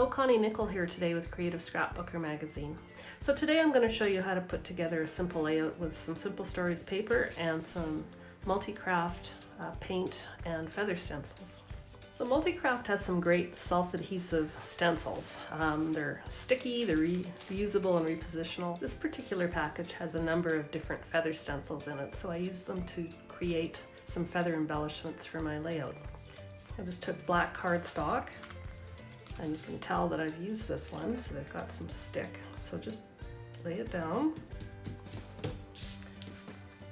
Hello, Connie Nichol here today with Creative Scrapbooker Magazine. So today I'm going to show you how to put together a simple layout with some Simple Stories paper and some MultiCraft paint and feather stencils. So MultiCraft has some great self-adhesive stencils. They're sticky, they're reusable and repositional. This particular package has a number of different feather stencils in it, so I use them to create some feather embellishments for my layout. I just took black cardstock, and you can tell that I've used this one, so they've got some stick. So just lay it down.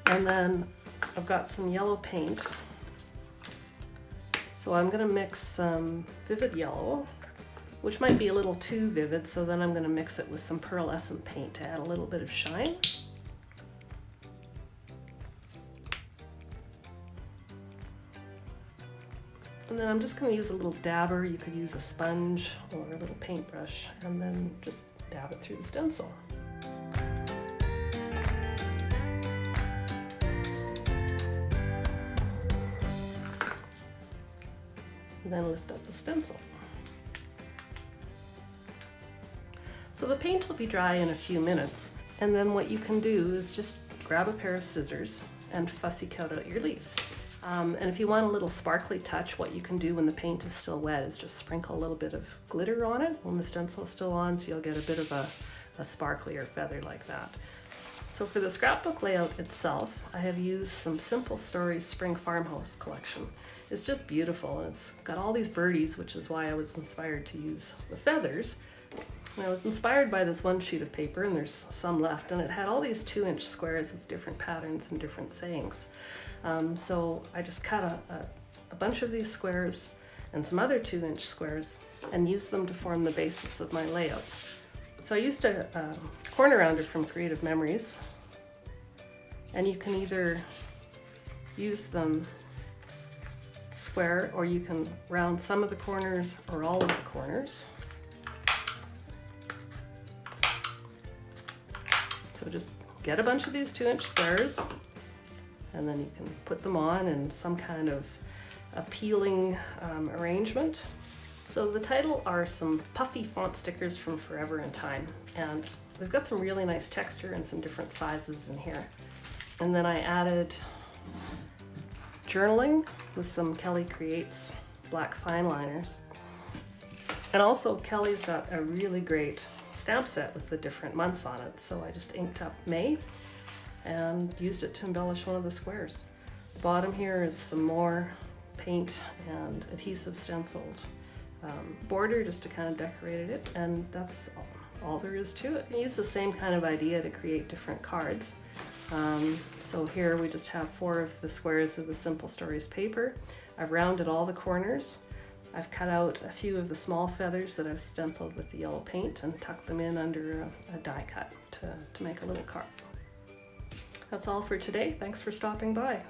And then I've got some yellow paint. So I'm gonna mix some vivid yellow, which might be a little too vivid, so then I'm gonna mix it with some pearlescent paint to add a little bit of shine. And then I'm just going to use a little dabber. You could use a sponge or a little paintbrush, and then just dab it through the stencil. And then lift up the stencil. So the paint will be dry in a few minutes, and then what you can do is just grab a pair of scissors and fussy cut out your leaf. And if you want a little sparkly touch, what you can do when the paint is still wet is just sprinkle a little bit of glitter on it when the stencil is still on, so you'll get a bit of a sparklier feather like that. So for the scrapbook layout itself, I have used some Simple Stories Spring Farmhouse collection. It's just beautiful, and it's got all these birdies, which is why I was inspired to use the feathers. And I was inspired by this one sheet of paper, and there's some left, and it had all these 2-inch squares with different patterns and different sayings. So I just cut a bunch of these squares and some other 2-inch squares and used them to form the basis of my layout. So I used a corner rounder from Creative Memories, and you can either use them square, or you can round some of the corners or all of the corners. So just get a bunch of these 2-inch squares, and then you can put them on in some kind of appealing arrangement. So the title are some puffy font stickers from Forever and Time, and they've got some really nice texture and some different sizes in here. And then I added journaling with some Kelly Creates black fine liners. And also Kelly's got a really great stamp set with the different months on it, so I just inked up May and used it to embellish one of the squares. The bottom here is some more paint and adhesive stenciled border just to kind of decorate it, and that's all there is to it. I use the same kind of idea to create different cards. So here we just have 4 of the squares of the Simple Stories paper. I've rounded all the corners. I've cut out a few of the small feathers that I've stenciled with the yellow paint and tucked them in under a die cut to make a little card. That's all for today. Thanks for stopping by.